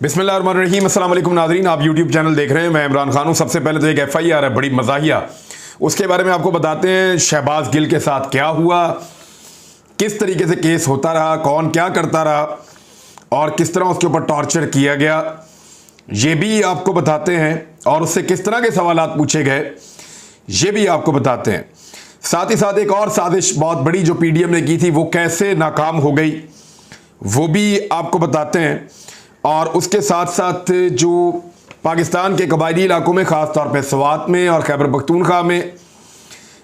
बिस्मिल्लाहिर्रहमानिर्रहीम, अस्सलाम वालेकुम नाज़रीन। आप यूट्यूब चैनल देख रहे हैं, मैं इमरान खान हूँ। सबसे पहले तो एक FIR है बड़ी मज़ाहिया, उसके बारे में आपको बताते हैं। शहबाज गिल के साथ क्या हुआ, किस तरीके से केस होता रहा, कौन क्या करता रहा और किस तरह उसके ऊपर टॉर्चर किया गया, ये भी आपको बताते हैं। और उससे किस तरह के सवालात पूछे गए, ये भी आपको बताते हैं। साथ ही साथ एक और साजिश बहुत बड़ी जो PDM ने की थी, वो कैसे नाकाम हो गई, वो भी आपको बताते हैं। और उसके साथ साथ जो पाकिस्तान के कबायली इलाकों में, ख़ास तौर पे स्वात में और खैबर पख्तूनख्वा में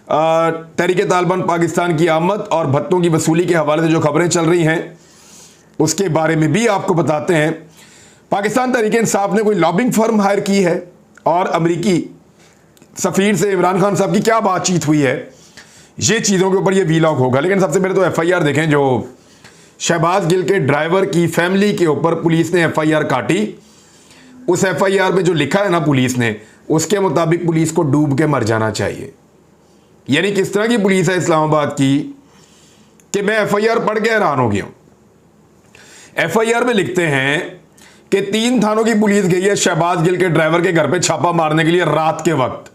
तहरीक तालिबान पाकिस्तान की आमद और भत्तों की वसूली के हवाले से जो खबरें चल रही हैं, उसके बारे में भी आपको बताते हैं। पाकिस्तान तहरीक इंसाफ ने कोई लॉबिंग फर्म हायर की है और अमरीकी सफ़ीर से इमरान खान साहब की क्या बातचीत हुई है, ये चीज़ों के ऊपर ये वीलॉग होगा। लेकिन सबसे पहले तो FIR देखें जो शहबाज गिल के ड्राइवर की फैमिली के ऊपर पुलिस ने FIR काटी। उस FIR में जो लिखा है ना पुलिस ने, उसके मुताबिक पुलिस को डूब के मर जाना चाहिए। यानी किस तरह की पुलिस है इस्लामाबाद की कि मैं FIR पढ़ के हैरान हो गया हूं। FIR में लिखते हैं कि 3 थानों की पुलिस गई है शहबाज गिल के ड्राइवर के घर पे छापा मारने के लिए रात के वक्त।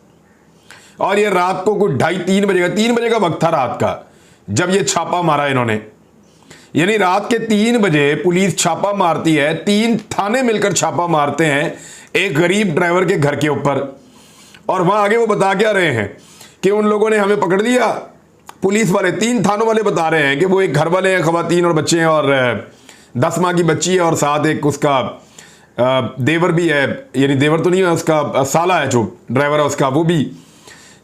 और ये रात को कुछ 2:30-3 बजे का 3 बजे का वक्त था रात का जब ये छापा मारा इन्होंने। यानी रात के 3 बजे पुलिस छापा मारती है, 3 थाने मिलकर छापा मारते हैं एक गरीब ड्राइवर के घर के ऊपर। और वहां आगे वो बता क्या रहे हैं कि उन लोगों ने हमें पकड़ लिया। पुलिस वाले 3 थानों वाले बता रहे हैं कि वो एक घर वाले हैं, खवातीन और बच्चे हैं, और 10 माह की बच्ची है और साथ एक उसका देवर भी है। यानी देवर तो नहीं है, उसका साला है जो ड्राइवर है उसका, वो भी।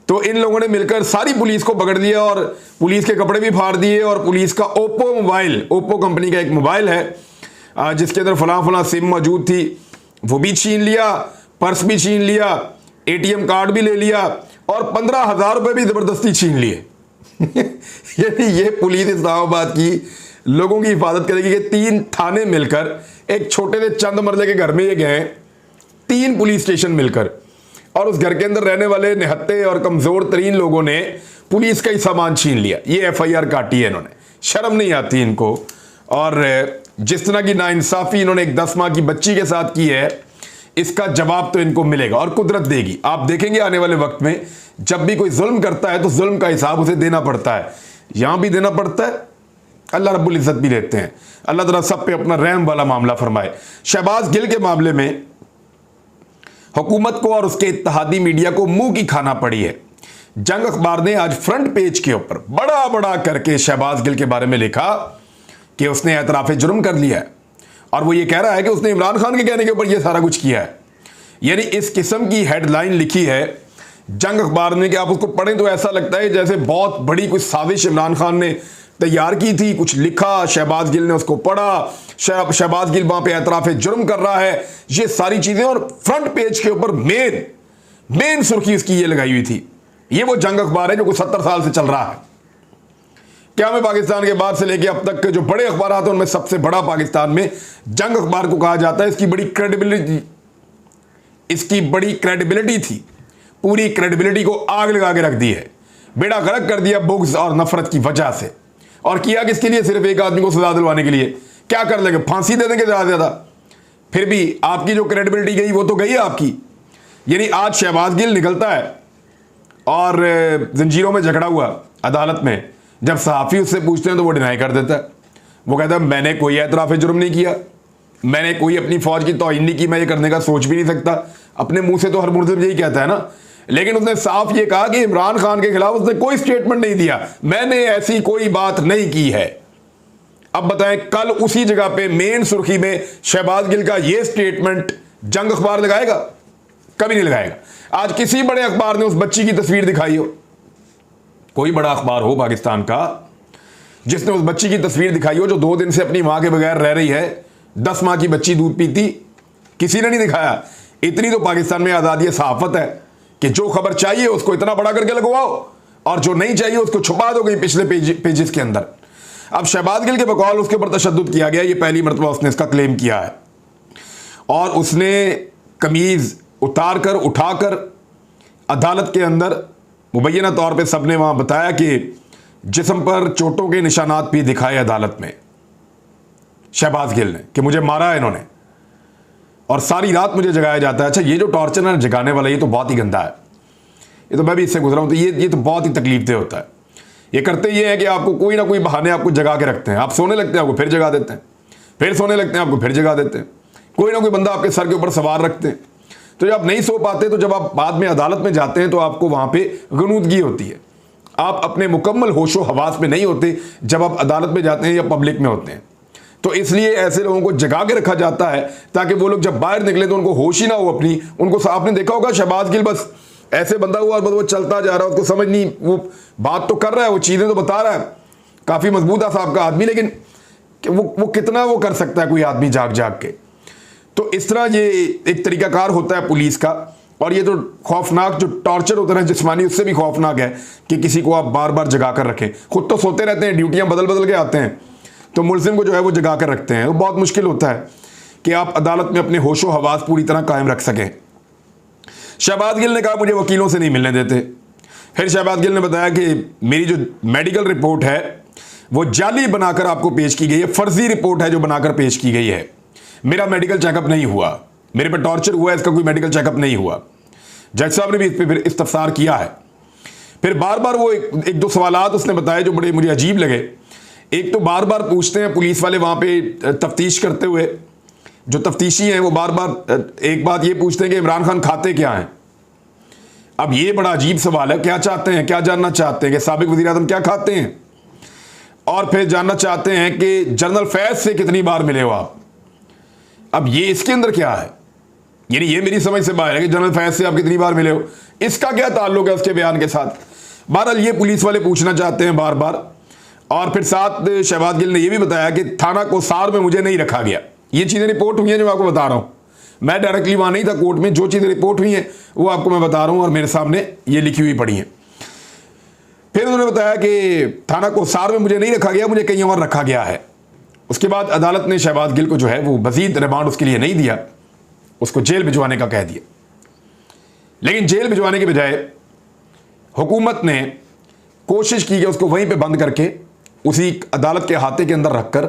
तो इन लोगों ने मिलकर सारी पुलिस को पकड़ लिया और पुलिस के कपड़े भी फाड़ दिए। और पुलिस का ओप्पो कंपनी का एक मोबाइल है जिसके अंदर फलां सिम मौजूद थी, वो भी छीन लिया, पर्स भी छीन लिया, ATM कार्ड भी ले लिया और 15,000 रुपए भी जबरदस्ती छीन लिए। यानी ये पुलिस इस्लामाबाद की लोगों की हिफाजत करेगी कि 3 थाने मिलकर एक छोटे से चंद मरले के घर में ये गए, 3 पुलिस स्टेशन मिलकर, और उस घर के अंदर रहने वाले निहत्ते और कमजोर तरीन लोगों ने पुलिस का ही सामान छीन लिया। ये FIR काटी है इन्होंने, शर्म नहीं आती इनको। और जिस तरह की नाइंसाफी इन्होंने एक 10 माह की बच्ची के साथ की है, इसका जवाब तो इनको मिलेगा और कुदरत देगी। आप देखेंगे आने वाले वक्त में जब भी कोई जुल्म करता है तो जुल्म का हिसाब उसे देना पड़ता है। यहां भी देना पड़ता है, अल्लाह रब्बुल इज्जत भी देते हैं। अल्लाह ताला सब पे अपना रहम वाला मामला फरमाए। शहबाज गिल के मामले में हुकूमत को और उसके इत्तेहादी मीडिया को मुंह की खाना पड़ी है। जंग अखबार ने आज फ्रंट पेज के ऊपर बड़ा बड़ा करके शहबाज गिल के बारे में लिखा कि उसने एतराफ़ जुर्म कर लिया है और वो ये कह रहा है कि उसने इमरान खान के कहने के ऊपर ये सारा कुछ किया है। यानी इस किस्म की हेडलाइन लिखी है जंग अखबार ने कि आप उसको पढ़ें तो ऐसा लगता है जैसे बहुत बड़ी कुछ साजिश इमरान खान ने तैयार की थी। कुछ लिखा, शहबाज गिल ने उसको पढ़ा, शहबाज गिल वहां पे एतराफ़ जुर्म कर रहा है, ये सारी चीजें। और फ्रंट पेज के ऊपर मेन सुर्खी उसकी ये लगाई हुई थी। ये वो जंग अखबार है जो कुछ 70 साल से चल रहा है। क्या में पाकिस्तान के बाद से लेके अब तक के जो बड़े अखबार आते हैं उनमें सबसे बड़ा पाकिस्तान में जंग अखबार को कहा जाता है। इसकी बड़ी क्रेडिबिलिटी थी। पूरी क्रेडिबिलिटी को आग लगा के रख दी है, बेड़ा गर्क कर दिया बुग़्ज़ और नफरत की वजह से। और किया किसके लिए? सिर्फ एक आदमी को सजा दिलवाने के लिए। क्या कर लेंगे? फांसी दे देंगे ज़्यादा ज़्यादा। फिर भी आपकी जो क्रेडिबिलिटी गई वो तो गई है आपकी। यानी आज शहबाज गिल निकलता है और जंजीरों में जकड़ा हुआ अदालत में, जब सहाफ़ी उससे पूछते हैं तो वो डिनाई कर देता है। वो कहता है मैंने कोई एतराफ़ जुर्म नहीं किया, मैंने कोई अपनी फ़ौज की तौहीन नहीं की, मैं ये करने का सोच भी नहीं सकता। अपने मुंह से तो हर मुल्ज़िम यही कहता है ना, लेकिन उसने साफ ये कहा कि इमरान खान के खिलाफ उसने कोई स्टेटमेंट नहीं दिया, मैंने ऐसी कोई बात नहीं की है। अब बताएं, कल उसी जगह पे मेन सुर्खी में शहबाज गिल का ये स्टेटमेंट जंग अखबार लगाएगा? कभी नहीं लगाएगा। आज किसी बड़े अखबार ने उस बच्ची की तस्वीर दिखाई हो, कोई बड़ा अखबार हो पाकिस्तान का जिसने उस बच्ची की तस्वीर दिखाई हो जो 2 दिन से अपनी मां के बगैर रह रही है, 10 माह की बच्ची दूध पीती, किसी ने नहीं दिखाया। इतनी तो पाकिस्तान में आज़ादी सहाफत है कि जो खबर चाहिए उसको इतना बड़ा करके लगवाओ और जो नहीं चाहिए उसको छुपा दो गई पिछले पेजेस के अंदर। अब शहबाज गिल के बकौल उसके ऊपर तशद्दुद किया गया, ये पहली मरतबा उसने इसका क्लेम किया है। और उसने कमीज़ उठाकर अदालत के अंदर मुबैना तौर पे सबने वहां बताया कि जिस्म पर चोटों के निशानात भी दिखाए अदालत में शहबाज गिल ने कि मुझे मारा है इन्होंने। और सारी रात मुझे जगाया जाता है। अच्छा, ये जो टॉर्चर है जगाने वाला, ये तो बहुत ही गंदा है। ये तो मैं भी इससे गुजरा हूं, तो ये तो बहुत ही तकलीफ दे होता है। ये करते ये है कि आपको कोई ना कोई बहाने आपको जगा के रखते हैं। आप सोने लगते हैं, आपको फिर जगा देते हैं, फिर सोने लगते हैं, आपको फिर जगा देते हैं। कोई ना कोई बंदा आपके सर के ऊपर सवार रखते हैं। तो जब आप नहीं सो पाते, तो जब आप बाद में अदालत में जाते हैं तो आपको वहां पे गनूदगी होती है। आप अपने मुकम्मल होशो हवास में नहीं होते जब आप अदालत में जाते हैं या पब्लिक में होते हैं। तो इसलिए ऐसे लोगों को जगा के रखा जाता है ताकि वो लोग जब बाहर निकले तो उनको होश ही ना हो अपनी। उनको, आपने देखा होगा शहबाज गिल बस ऐसे बंदा हुआ, बस वो चलता जा रहा है, उसको समझ नहीं, वो बात तो कर रहा है, वो चीजें तो बता रहा है, काफी मजबूत साहब का आदमी, लेकिन वो कितना वो कर सकता है कोई आदमी जाग जाग के। तो इस तरह ये एक तरीकाकार होता है पुलिस का। और ये तो खौफनाक जो टॉर्चर होता है जिस्मानी, उससे भी खौफनाक है कि किसी को आप बार बार जगा कर रखें। खुद तो सोते रहते हैं, ड्यूटियां बदल बदल के आते हैं, तो मुलजिम को जो है वो जगा कर रखते हैं। तो बहुत मुश्किल होता है कि आप अदालत में अपने होशो हवास पूरी तरह कायम रख सकें। शहबाज गिल ने कहा मुझे वकीलों से नहीं मिलने देते। फिर शहबाज गिल ने बताया कि मेरी जो मेडिकल रिपोर्ट है वो जाली बनाकर आपको पेश की गई है, फर्जी रिपोर्ट है जो बनाकर पेश की गई है। मेरा मेडिकल चेकअप नहीं हुआ, मेरे पर टॉर्चर हुआ है, इसका कोई मेडिकल चेकअप नहीं हुआ। जज साहब ने भी इस पर फिर इस्तफसार किया है। फिर बार बार वो एक दो सवालात उसने बताए जो बड़े मुझे अजीब लगे। एक तो बार बार पूछते हैं पुलिस वाले वहां पे तफ्तीश करते हुए, जो तफ्तीशी हैं वो बार बार एक बात ये पूछते हैं कि इमरान खान खाते क्या हैं। अब ये बड़ा अजीब सवाल है, क्या चाहते हैं, क्या जानना चाहते हैं कि साबिक वज़ीर आज़म क्या खाते हैं। और फिर जानना चाहते हैं कि जनरल फैज से कितनी बार मिले हो आप। अब ये इसके अंदर क्या है, यानी ये मेरी समझ से बाहर है कि जनरल फैज से आप कितनी बार मिले हो, इसका क्या ताल्लुक है उसके बयान के साथ। बहरहाल ये पुलिस वाले पूछना चाहते हैं बार बार। और फिर साथ शहबाज गिल ने यह भी बताया कि थाना कोसार में मुझे नहीं रखा गया। ये चीजें रिपोर्ट हुई हैं जो मैं आपको बता रहा हूं, मैं डायरेक्टली वहां नहीं था कोर्ट में, जो चीजें रिपोर्ट हुई हैं वो आपको मैं बता रहा हूं और मेरे सामने ये लिखी हुई पड़ी हैं। फिर उन्होंने बताया कि थाना कोसार में मुझे नहीं रखा गया, मुझे कहीं और रखा गया है। उसके बाद अदालत ने शहबाज गिल को जो है वो मजीद रिमांड उसके लिए नहीं दिया, उसको जेल भिजवाने का कह दिया। लेकिन जेल भिजवाने के बजाय हुकूमत ने कोशिश की कि उसको वहीं पे बंद करके उसी अदालत के अहाते के अंदर रखकर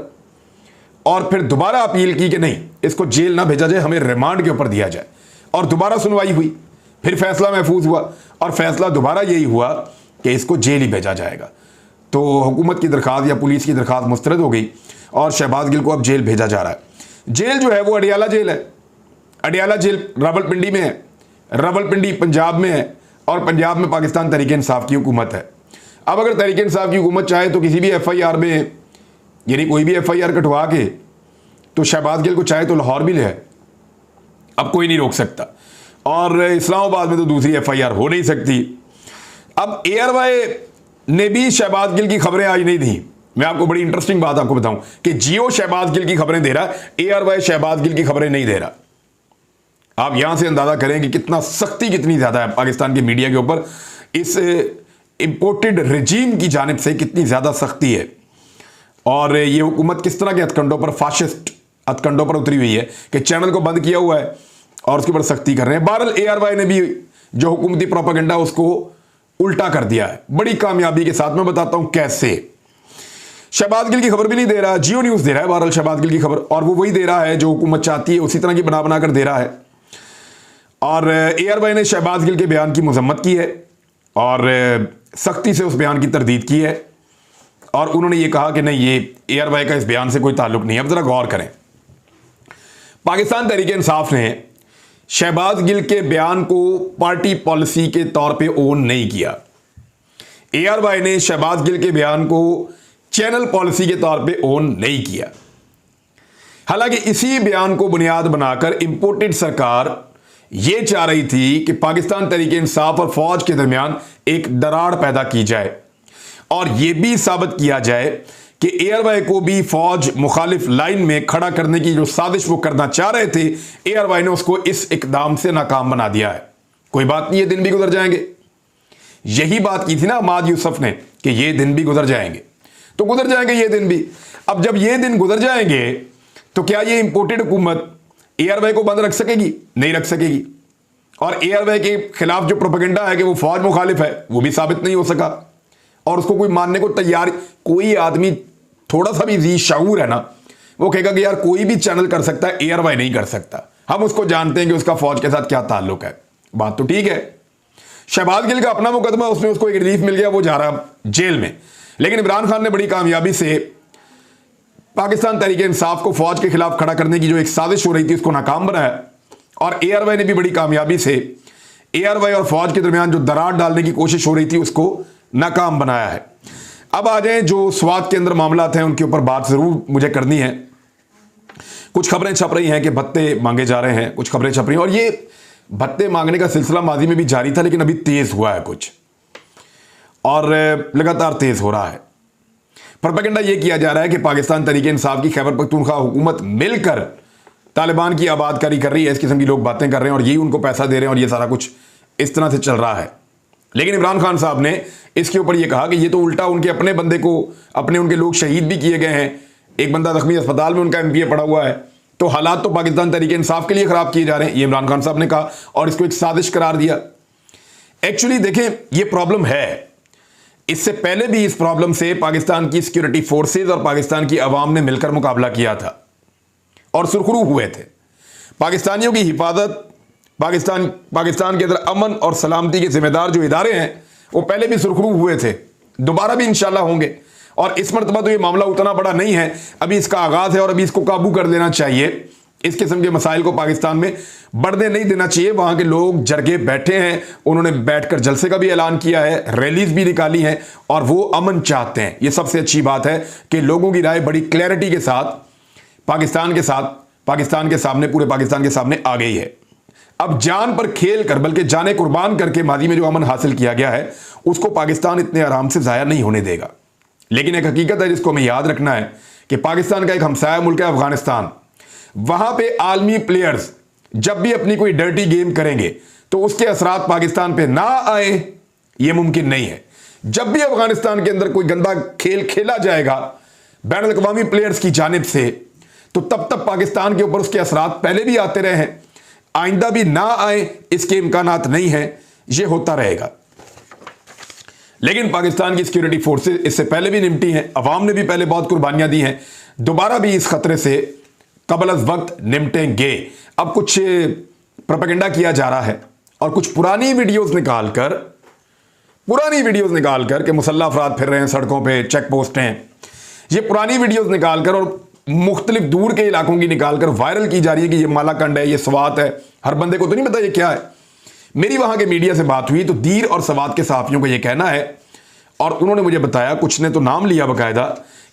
और फिर दोबारा अपील की कि नहीं, इसको जेल ना भेजा जाए, हमें रिमांड के ऊपर दिया जाए। और दोबारा सुनवाई हुई, फिर फैसला महफूज हुआ और फैसला दोबारा यही हुआ कि इसको जेल ही भेजा जाएगा। तो हुकूमत की दरखास्त या पुलिस की दरखास्त मुस्तरद हो गई और शहबाज गिल को अब जेल भेजा जा रहा है। जेल जो है वो अडियाला जेल है। अडियाला जेल रावलपिंडी में है, रावलपिंडी पंजाब में है और पंजाब में पाकिस्तान तहरीक इंसाफ की हुकूमत है। अब अगर तहरीक इंसाफ की हुकूमत चाहे तो किसी भी FIR में, यानी कोई भी FIR कटवा के, तो शहबाज गिल को चाहे तो लाहौर भी ले आए, अब कोई नहीं रोक सकता। और इस्लामाबाद में तो दूसरी FIR हो नहीं सकती। अब ARY ने भी शहबाज गिल की खबरें आज नहीं दी। मैं आपको बड़ी इंटरेस्टिंग बात आपको बताऊं कि जियो शहबाज गिल की खबरें दे रहा है, ARY शहबाज गिल की खबरें नहीं दे रहा। आप यहां से अंदाजा करें कि कितना सख्ती कितनी ज्यादा है पाकिस्तान के मीडिया के ऊपर, इस इंपोर्टेड रजीम की जानिब से कितनी ज्यादा सख्ती है। और ये हुकूमत किस तरह के हथकंडों पर, फाशिस्ट हथकंडों पर उतरी हुई है कि चैनल को बंद किया हुआ है और उसके ऊपर सख्ती कर रहे हैं। बहरहाल ARY ने भी जो हुकूमती प्रोपेगेंडा उसको उल्टा कर दिया है बड़ी कामयाबी के साथ। मैं बताता हूं कैसे। शहबाज गिल की खबर भी नहीं दे रहा, जियो न्यूज दे रहा है बहरहाल शहबाज गिल की खबर, और वो वही दे रहा है जो हुकूमत चाहती है, उसी तरह की बना बना कर दे रहा है। और ARY ने शहबाज गिल के बयान की मजम्मत की है और सख्ती से उस बयान की तरदीद की है और उन्होंने ये कहा कि नहीं, ये ARY का इस बयान से कोई ताल्लुक नहीं है। अब जरा गौर करें, पाकिस्तान तहरीक इंसाफ ने शहबाज गिल के बयान को पार्टी पॉलिसी के तौर पे ओन नहीं किया। ARY ने शहबाज गिल के बयान को चैनल पॉलिसी के तौर पे ओन नहीं किया। हालांकि इसी बयान को बुनियाद बनाकर इंपोर्टेड सरकार यह चाह रही थी कि पाकिस्तान तहरीक इंसाफ और फौज के दरमियान एक दरार पैदा की जाए और यह भी साबित किया जाए कि ARY को भी फौज मुखालिफ लाइन में खड़ा करने की जो साजिश वो करना चाह रहे थे, ARY ने उसको इस इकदाम से नाकाम बना दिया है। कोई बात नहीं, ये दिन भी गुजर जाएंगे। यही बात की थी ना अहमद यूसुफ ने कि ये दिन भी गुजर जाएंगे, तो गुजर जाएंगे ये दिन भी। अब जब ये दिन गुजर जाएंगे तो क्या ये इंपोर्टेड हुकूमत ARY को बंद रख सकेगी? नहीं रख सकेगी। और ARY के खिलाफ जो प्रोपेगेंडा है कि वो फौज मुखालिफ है, वो भी साबित नहीं हो सका और उसको कोई मानने को तैयार, कोई आदमी थोड़ा सा भी जी शऊर है ना, वो कहेगा कि यार कोई भी चैनल कर सकता है, ARY नहीं कर सकता। हम उसको जानते हैं कि उसका फौज के साथ क्या ताल्लुक है। बात तो ठीक है। शहबाज गिल का अपना मुकदमा, उसमें उसको एक रिलीफ मिल गया, वो जा रहा जेल में। लेकिन इमरान खान ने बड़ी कामयाबी से पाकिस्तान तहरीक इंसाफ को फौज के खिलाफ खड़ा करने की जो एक साजिश हो रही थी उसको नाकाम बनाया, और ARY ने भी बड़ी कामयाबी से ARY और फौज के दरमियान जो दरार डालने की कोशिश हो रही थी उसको नाकाम बनाया है। अब आ जाए जो स्वात के अंदर मामला हैं उनके ऊपर बात जरूर मुझे करनी है। कुछ खबरें छप रही हैं कि भत्ते मांगे जा रहे हैं, कुछ खबरें छप रही हैं, और ये भत्ते मांगने का सिलसिला माजी में भी जारी था, लेकिन अभी तेज हुआ है कुछ, और लगातार तेज हो रहा है। प्रोपेगेंडा ये किया जा रहा है कि पाकिस्तान तहरीक इंसाफ की खैबर पख्तूनख्वा हुकूमत मिलकर तालिबान की आबादकारी कर रही है, इस किस्म की लोग बातें कर रहे हैं और यही उनको पैसा दे रहे हैं, और ये सारा कुछ इस तरह से चल रहा है। लेकिन इमरान खान साहब ने इसके ऊपर यह कहा कि ये तो उल्टा उनके अपने बंदे को, अपने उनके लोग शहीद भी किए गए हैं, एक बंदा जख्मी अस्पताल में उनका MPA पड़ा हुआ है, तो हालात तो पाकिस्तान तहरीक इंसाफ के लिए खराब किए जा रहे हैं, ये इमरान खान साहब ने कहा और इसको एक साजिश करार दिया। एक्चुअली देखें, ये प्रॉब्लम है, इससे पहले भी इस प्रॉब्लम से पाकिस्तान की सिक्योरिटी फोर्सेज और पाकिस्तान की अवाम ने मिलकर मुकाबला किया था और सुरखरू हुए थे। पाकिस्तानियों की हिफाजत, पाकिस्तान के अंदर अमन और सलामती के जिम्मेदार जो इदारे हैं वो पहले भी सुरखरू हुए थे, दोबारा भी इंशाल्लाह होंगे। और इस मरतबा तो ये मामला उतना बड़ा नहीं है, अभी इसका आगाज है और अभी इसको काबू कर लेना चाहिए। इस किस्म के मसाइल को पाकिस्तान में बढ़ने नहीं देना चाहिए। वहां के लोग जरगे बैठे हैं, उन्होंने बैठकर जलसे का भी ऐलान किया है, रैलीज भी निकाली हैं और वो अमन चाहते हैं। ये सबसे अच्छी बात है कि लोगों की राय बड़ी क्लैरिटी के साथ पाकिस्तान के सामने, पूरे पाकिस्तान के सामने आ गई है। अब जान पर खेल कर, बल्कि जाने कुर्बान करके माजी में जो अमन हासिल किया गया है उसको पाकिस्तान इतने आराम से जाया नहीं होने देगा। लेकिन एक हकीकत है जिसको हमें याद रखना है कि पाकिस्तान का एक हमसाया मुल्क है अफगानिस्तान, वहां पे आलमी प्लेयर्स जब भी अपनी कोई डर्टी गेम करेंगे तो उसके असरात पाकिस्तान पे ना आए ये मुमकिन नहीं है। जब भी अफगानिस्तान के अंदर कोई गंदा खेल खेला जाएगा बैनुल अक़वामी प्लेयर्स की जानिब से, तो तब तक पाकिस्तान के ऊपर उसके असरात पहले भी आते रहे हैं, आइंदा भी ना आए इसके इम्कानात नहीं है, ये होता रहेगा। लेकिन पाकिस्तान की सिक्योरिटी फोर्सेस इससे पहले भी निपटी हैं, अवाम ने भी पहले बहुत कुर्बानियां दी हैं, दोबारा भी इस खतरे से कबल अज़ वक्त निपटेंगे। अब कुछ प्रोपेगेंडा किया जा रहा है और कुछ पुरानी वीडियोस निकालकर कि मुसल्लह अफराद फिर रहे हैं सड़कों पे, चेक पोस्ट हैं, ये पुरानी वीडियोस निकालकर और मुख्तलिफ दूर के इलाकों की निकालकर वायरल की जा रही है कि ये मालाकंड है, ये स्वात है। हर बंदे को तो नहीं पता ये क्या है। मेरी वहां के मीडिया से बात हुई तो दीर और सवात के सहाफियों को यह कहना है, और उन्होंने मुझे बताया, कुछ ने तो नाम लिया बकायदा,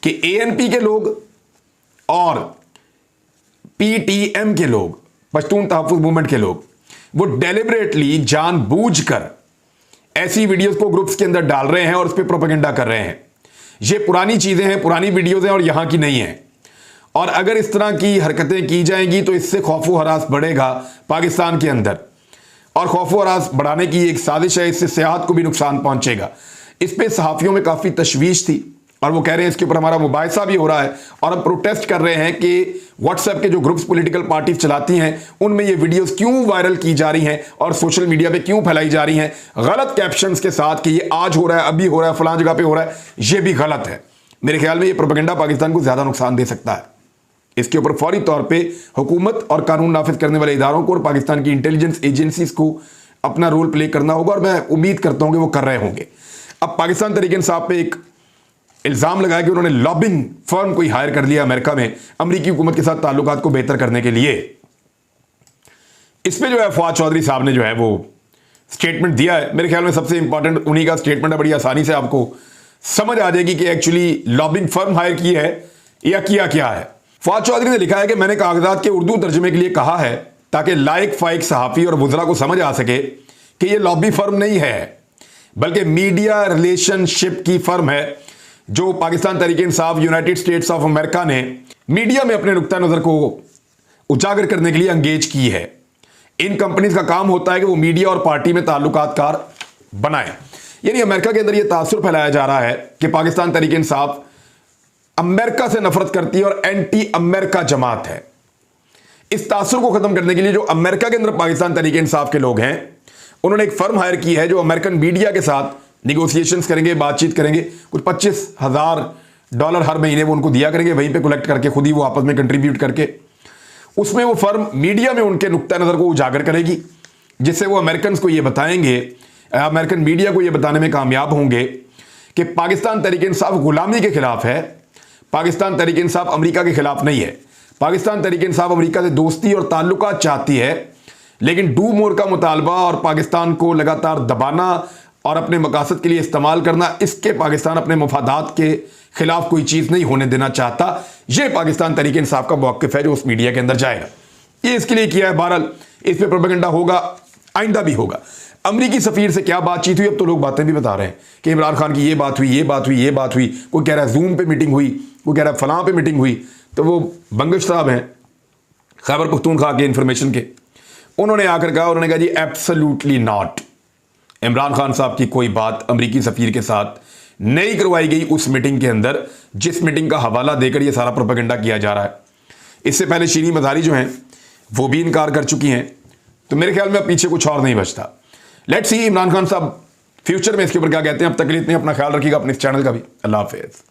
कि ANP के लोग और PTM के लोग, पश्तून तहफ़्फ़ुज़ मूवमेंट के लोग, वो डेलिबरेटली जानबूझकर ऐसी वीडियोस को ग्रुप्स के अंदर डाल रहे हैं और उस पर प्रोपेगेंडा कर रहे हैं। ये पुरानी चीजें हैं, पुरानी वीडियोस हैं और यहां की नहीं है। और अगर इस तरह की हरकतें की जाएंगी तो इससे खौफ हरास बढ़ेगा पाकिस्तान के अंदर, और खौफ हरास बढ़ाने की एक साजिश है, इससे सेहत को भी नुकसान पहुंचेगा। इस पे सहाफियों में काफी तशवीश थी और वो कह रहे हैं इसके ऊपर हमारा मुबाहिसा भी हो रहा है और हम प्रोटेस्ट कर रहे हैं कि व्हाट्सएप के जो ग्रुप्स पॉलिटिकल पार्टीज चलाती हैं उनमें ये वीडियोस क्यों वायरल की जा रही हैं और सोशल मीडिया पे क्यों फैलाई जा रही हैं गलत कैप्शंस के साथ कि ये आज हो रहा है, अभी हो रहा है, फलां जगह पे हो रहा है। ये भी गलत है। मेरे ख्याल में ये प्रोपेगेंडा पाकिस्तान को ज्यादा नुकसान दे सकता है। इसके ऊपर फौरी तौर पर हुकूमत और कानून नाफिज करने वाले इदारों को और पाकिस्तान की इंटेलिजेंस एजेंसीज को अपना रोल प्ले करना होगा और मैं उम्मीद करता हूं कि वो कर रहे होंगे। अब पाकिस्तान तहरीक इंसाफ पे एक इल्जाम लगाया कि उन्होंने लॉबिंग फर्म कोई हायर कर लिया अमेरिका में अमेरिकी हुकूमत के साथ ताल्लुकात को बेहतर करने के लिए। इस पे जो है फवाद चौधरी साहब ने जो है वो स्टेटमेंट दिया है। मेरे ख्याल में सबसे इंपॉर्टेंट उन्हीं का स्टेटमेंट है, बड़ी आसानी से आपको समझ आ जाएगी कि एक्चुअली लॉबिंग फर्म हायर की है या किया क्या है। फवाद चौधरी ने लिखा है कि मैंने कागजात के उर्दू तर्जमे के लिए कहा है ताकि लायक फाइक सहाफ़ी और वुज़रा को समझ आ सके कि यह लॉबी फर्म नहीं है बल्कि मीडिया रिलेशनशिप की फर्म है जो Pakistan Tehreek Insaf United states of America ने मीडिया में अपने नुक्ता नज़र को उजागर करने के लिए एंगेज की है। इन कंपनीज का काम होता है कि वो मीडिया और पार्टी में ताल्लुकातकार बनाए। यानी अमेरिका के अंदर यह तासुर फैलाया जा रहा है कि पाकिस्तान तहरीक इंसाफ अमेरिका से नफरत करती है और एंटी अमेरिका जमात है। इस तासुर को खत्म करने के लिए जो अमेरिका के अंदर पाकिस्तान तहरीक इंसाफ के लोग हैं उन्होंने एक फर्म हायर की है जो अमेरिकन मीडिया के साथ निगोशिएशंस करेंगे, बातचीत करेंगे। कुछ $25,000 हर महीने वो उनको दिया करेंगे, वहीं पे कलेक्ट करके खुद ही वो आपस में कंट्रीब्यूट करके उसमें वो फर्म मीडिया में उनके नुक्ता नज़र को उजागर करेगी, जिससे वो अमेरिकन को ये बताएंगे, अमेरिकन मीडिया को ये बताने में कामयाब होंगे कि पाकिस्तान तहरीक इंसाफ गुलामी के खिलाफ है, पाकिस्तान तहरीक इंसाफ अमेरिका के खिलाफ नहीं है। पाकिस्तान तहरीक इंसाफ अमेरिका से दोस्ती और ताल्लुकात चाहती है, लेकिन डू मोर का मुतालबा और पाकिस्तान को लगातार दबाना और अपने मकासद के लिए इस्तेमाल करना, इसके पाकिस्तान अपने मफादात के खिलाफ कोई चीज़ नहीं होने देना चाहता। यह पाकिस्तान तहरीक इंसाफ का मौक़िफ़ है जो उस मीडिया के अंदर जाएगा। ये इसके लिए किया है। बहरहाल इस पर प्रोपेगेंडा होगा, आइंदा भी होगा। अमरीकी सफ़ीर से क्या बातचीत हुई, अब तो लोग बातें भी बता रहे हैं कि इमरान खान की ये बात हुई, ये बात हुई, ये बात हुई। कोई कह रहा है जूम पे मीटिंग हुई, कोई कह रहा है फलां पे मीटिंग हुई। तो वो बंगश साहब हैं खैबर पख्तूनख्वा के इंफॉर्मेशन के, उन्होंने आकर कहा, उन्होंने कहा जी एब्सोल्युटली नॉट, इमरान खान साहब की कोई बात अमरीकी सफ़ीर के साथ नहीं करवाई गई उस मीटिंग के अंदर, जिस मीटिंग का हवाला देकर यह सारा प्रोपेगेंडा किया जा रहा है। इससे पहले शीरी मज़ारी जो हैं वो भी इनकार कर चुकी हैं। तो मेरे ख्याल में अब पीछे कुछ और नहीं बचता। लेट्स सी इमरान खान साहब फ्यूचर में इसके ऊपर क्या कहते हैं। अब तक के लिए इतने, अपना ख्याल रखिएगा, अपने इस चैनल का भी। अल्लाह हाफिज़।